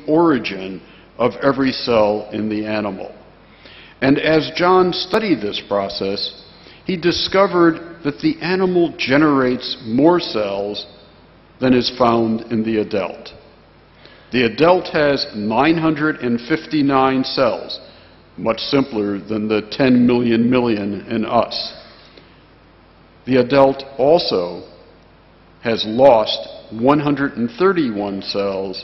origin of every cell in the animal. And as John studied this process, he discovered that the animal generates more cells than is found in the adult. The adult has 959 cells, much simpler than the 10 million in us. The adult also has lost 131 cells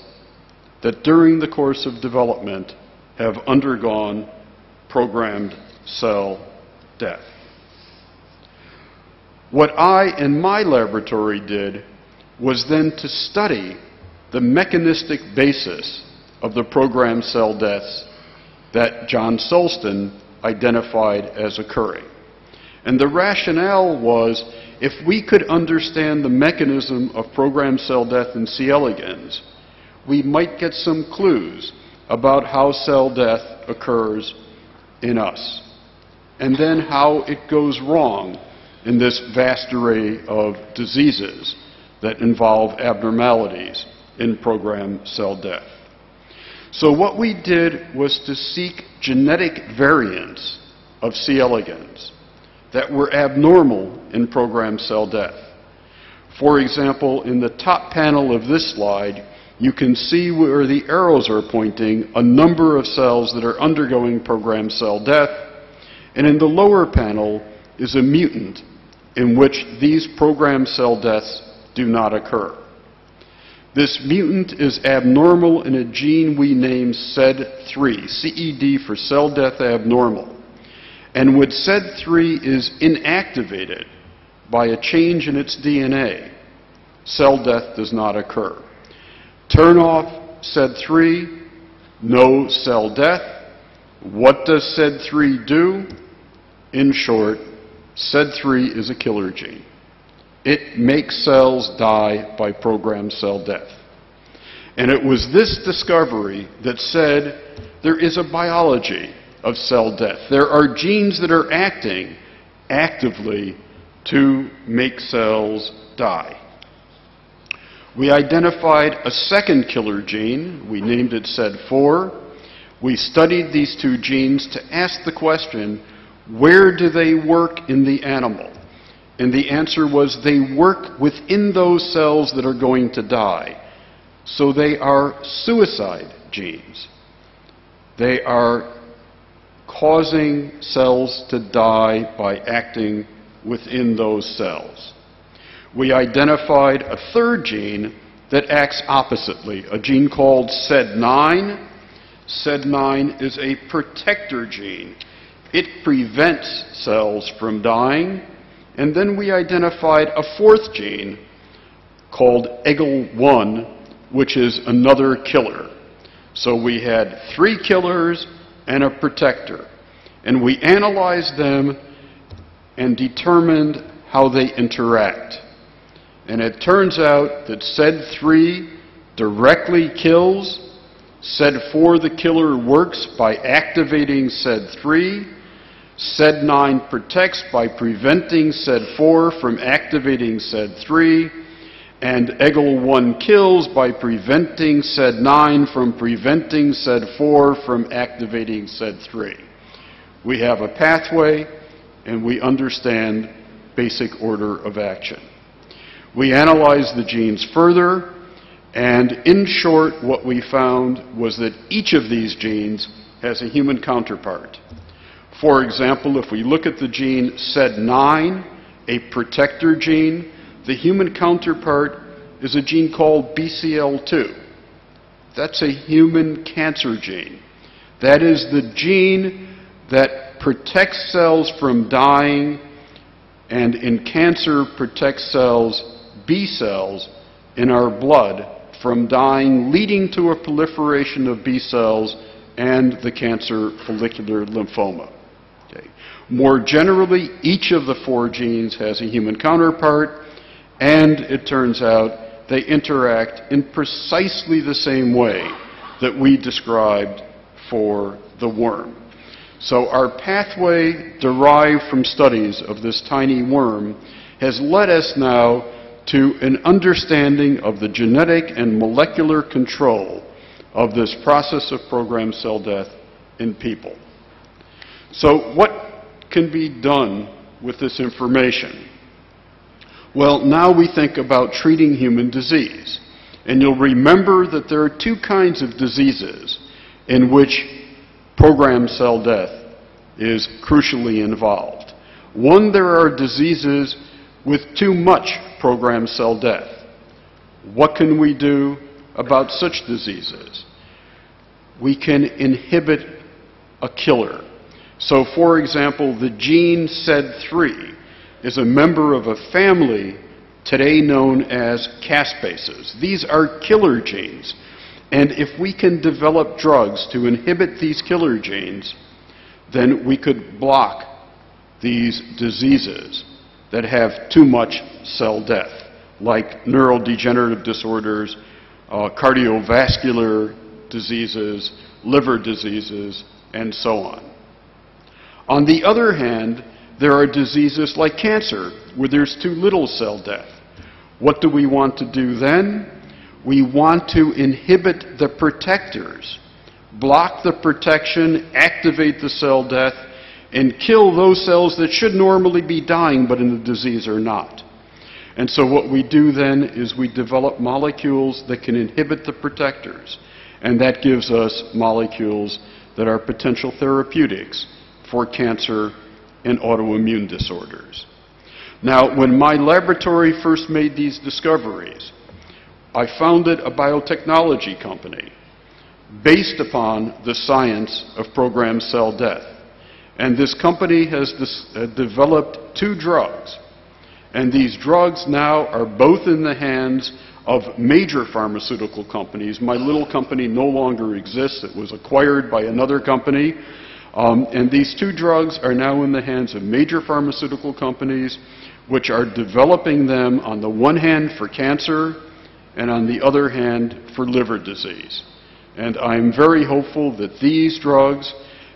that during the course of development have undergone programmed cell death. What I and my laboratory did was then to study the mechanistic basis of the programmed cell deaths that John Sulston identified as occurring. And the rationale was, if we could understand the mechanism of programmed cell death in C. elegans, we might get some clues about how cell death occurs in us, and then how it goes wrong in this vast array of diseases that involve abnormalities in programmed cell death. So what we did was to seek genetic variants of C. elegans that were abnormal in programmed cell death. For example, in the top panel of this slide, you can see where the arrows are pointing a number of cells that are undergoing programmed cell death, and in the lower panel is a mutant in which these programmed cell deaths do not occur. This mutant is abnormal in a gene we name SED3, CED for cell death abnormal. And when SED3 is inactivated by a change in its DNA, cell death does not occur. Turn off SED3, no cell death. What does SED3 do? In short, SED3 is a killer gene. It makes cells die by programmed cell death. And it was this discovery that said there is a biology of cell death. There are genes that are acting actively to make cells die. We identified a second killer gene. We named it SED4. We studied these two genes to ask the question, where do they work in the animal? And the answer was they work within those cells that are going to die. So they are suicide genes. They are causing cells to die by acting within those cells. We identified a third gene that acts oppositely, a gene called SED9. SED9 is a protector gene. It prevents cells from dying. And then we identified a fourth gene called EGL1, which is another killer. So we had three killers and a protector. And we analyzed them and determined how they interact. And it turns out that SED3 directly kills. SED4, the killer, works by activating SED3. SED9 protects by preventing SED4 from activating SED3. And EGL1 kills by preventing SED9 from preventing SED4 from activating SED3. We have a pathway, and we understand basic order of action. We analyzed the genes further, and in short, what we found was that each of these genes has a human counterpart. For example, if we look at the gene SED9, a protector gene, the human counterpart is a gene called BCL2. That's a human cancer gene. That is the gene that protects cells from dying, and in cancer protects cells, B cells, in our blood from dying, leading to a proliferation of B cells and the cancer follicular lymphoma. Okay. More generally, each of the four genes has a human counterpart, and it turns out they interact in precisely the same way that we described for the worm. So our pathway derived from studies of this tiny worm has led us now to an understanding of the genetic and molecular control of this process of programmed cell death in people. So what can be done with this information? Well, now we think about treating human disease. And you'll remember that there are two kinds of diseases in which programmed cell death is crucially involved. One, there are diseases with too much programmed cell death. What can we do about such diseases? We can inhibit a killer. So, for example, the gene SED3 is a member of a family today known as caspases. These are killer genes. And if we can develop drugs to inhibit these killer genes, then we could block these diseases that have too much cell death, like neurodegenerative disorders, cardiovascular diseases, liver diseases, and so on. On the other hand, there are diseases like cancer, where there's too little cell death. What do we want to do then? We want to inhibit the protectors, block the protection, activate the cell death, and kill those cells that should normally be dying but in the disease are not. And so what we do then is we develop molecules that can inhibit the protectors, and that gives us molecules that are potential therapeutics for cancer and autoimmune disorders. Now, when my laboratory first made these discoveries, I founded a biotechnology company based upon the science of programmed cell death. And this company has developed two drugs. And these drugs now are both in the hands of major pharmaceutical companies. My little company no longer exists. It was acquired by another company. And these two drugs are now in the hands of major pharmaceutical companies, which are developing them on the one hand for cancer and on the other hand for liver disease. And I'm very hopeful that these drugs,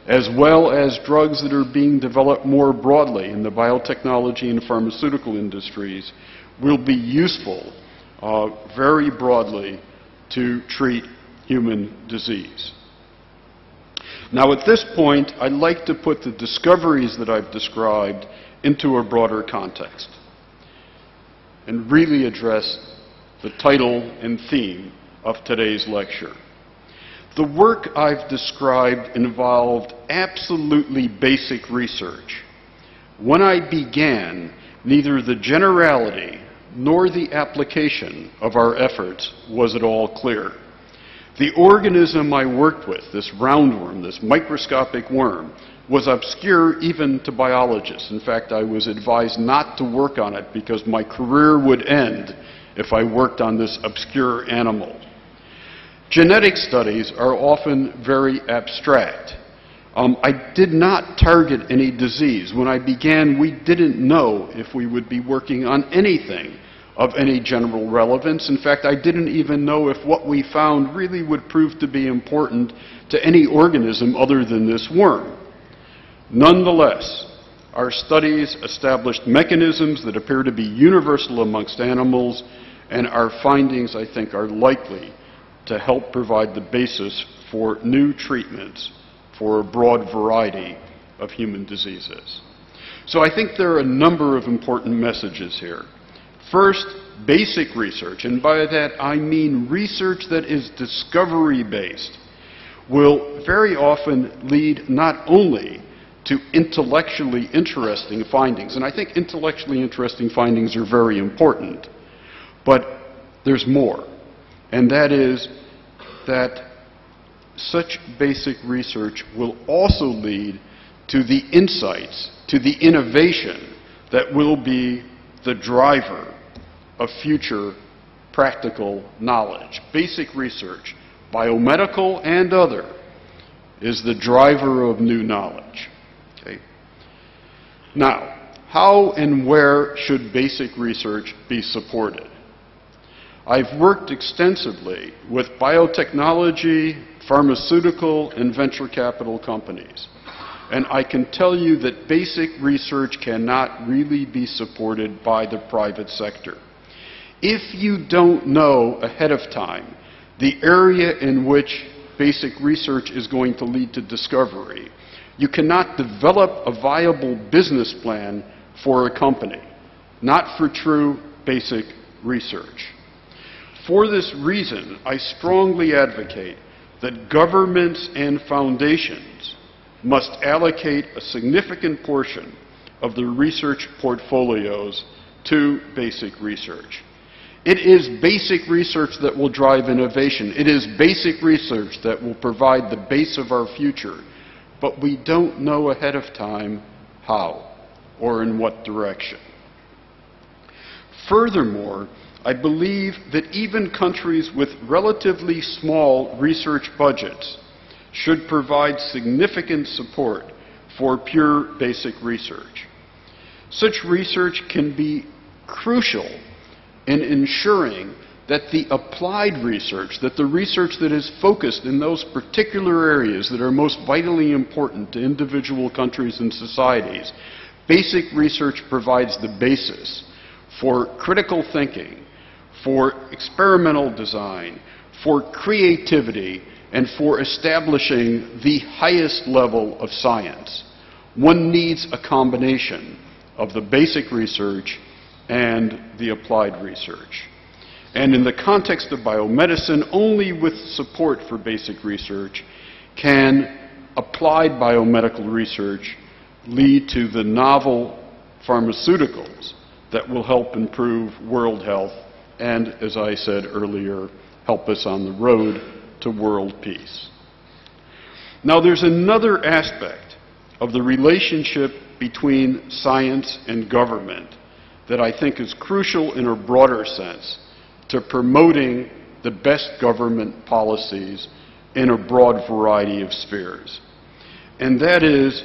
as well as drugs that are being developed more broadly in the biotechnology and pharmaceutical industries, will be useful very broadly to treat human disease. Now, at this point, I'd like to put the discoveries that I've described into a broader context and really address the title and theme of today's lecture. The work I've described involved absolutely basic research. When I began, neither the generality nor the application of our efforts was at all clear. The organism I worked with, this roundworm, this microscopic worm, was obscure even to biologists. In fact, I was advised not to work on it because my career would end if I worked on this obscure animal. Genetic studies are often very abstract. I did not target any disease. When I began, we didn't know if we would be working on anything of any general relevance. In fact, I didn't even know if what we found really would prove to be important to any organism other than this worm. Nonetheless, our studies established mechanisms that appear to be universal amongst animals, and our findings, I think, are likely to help provide the basis for new treatments for a broad variety of human diseases. So I think there are a number of important messages here. First, basic research, and by that I mean research that is discovery-based, will very often lead not only to intellectually interesting findings, and I think intellectually interesting findings are very important, but there's more, and that is that such basic research will also lead to the insights, to the innovation that will be the driver of future practical knowledge. Basic research, biomedical and other, is the driver of new knowledge. Okay? Now, how and where should basic research be supported? I've worked extensively with biotechnology, pharmaceutical, and venture capital companies. And I can tell you that basic research cannot really be supported by the private sector. If you don't know ahead of time the area in which basic research is going to lead to discovery. You cannot develop a viable business plan for a company, not for true basic research. For this reason, I strongly advocate that governments and foundations must allocate a significant portion of their research portfolios to basic research. It is basic research that will drive innovation. It is basic research that will provide the base of our future, but we don't know ahead of time how or in what direction. Furthermore, I believe that even countries with relatively small research budgets should provide significant support for pure basic research. Such research can be crucial in ensuring that the applied research, that the research that is focused in those particular areas that are most vitally important to individual countries and societies, basic research provides the basis for critical thinking, for experimental design, for creativity, and for establishing the highest level of science. One needs a combination of the basic research and the applied research. And in the context of biomedicine, only with support for basic research can applied biomedical research lead to the novel pharmaceuticals that will help improve world health and, as I said earlier, help us on the road to world peace. Now, there's another aspect of the relationship between science and government that I think is crucial in a broader sense to promoting the best government policies in a broad variety of spheres. And that is,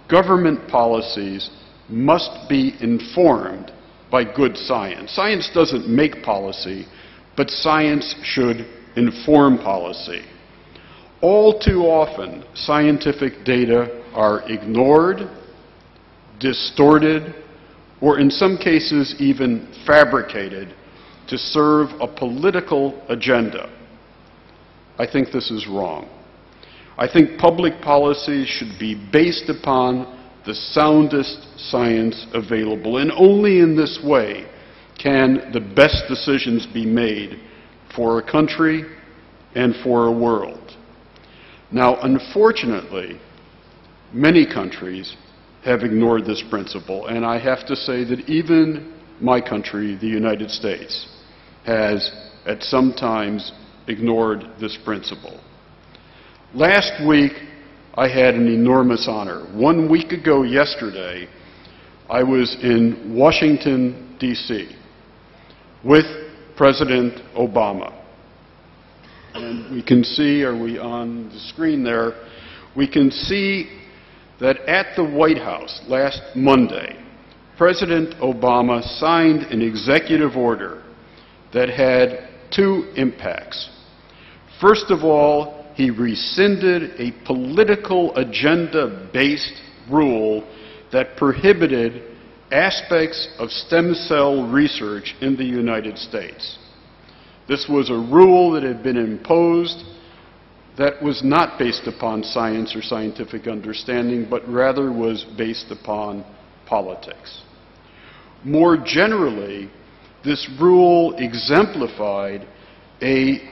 government policies must be informed by good science. Science doesn't make policy, but science should inform policy. All too often, scientific data are ignored, distorted, or in some cases even fabricated to serve a political agenda. I think this is wrong. I think public policy should be based upon the soundest science available, and only in this way can the best decisions be made for a country and for a world. Now, unfortunately, many countries have ignored this principle, and I have to say that even my country, the United States, has at some times ignored this principle. Last week, I had an enormous honor. 1 week ago yesterday, I was in Washington, D.C. with President Obama. And we can see, are we on the screen there? We can see that at the White House last Monday, President Obama signed an executive order that had two impacts. First of all, he rescinded a political agenda-based rule that prohibited aspects of stem cell research in the United States. This was a rule that had been imposed that was not based upon science or scientific understanding, but rather was based upon politics. More generally, this rule exemplified a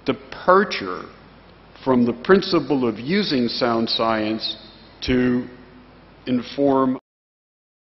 departure from the principle of using sound science to inform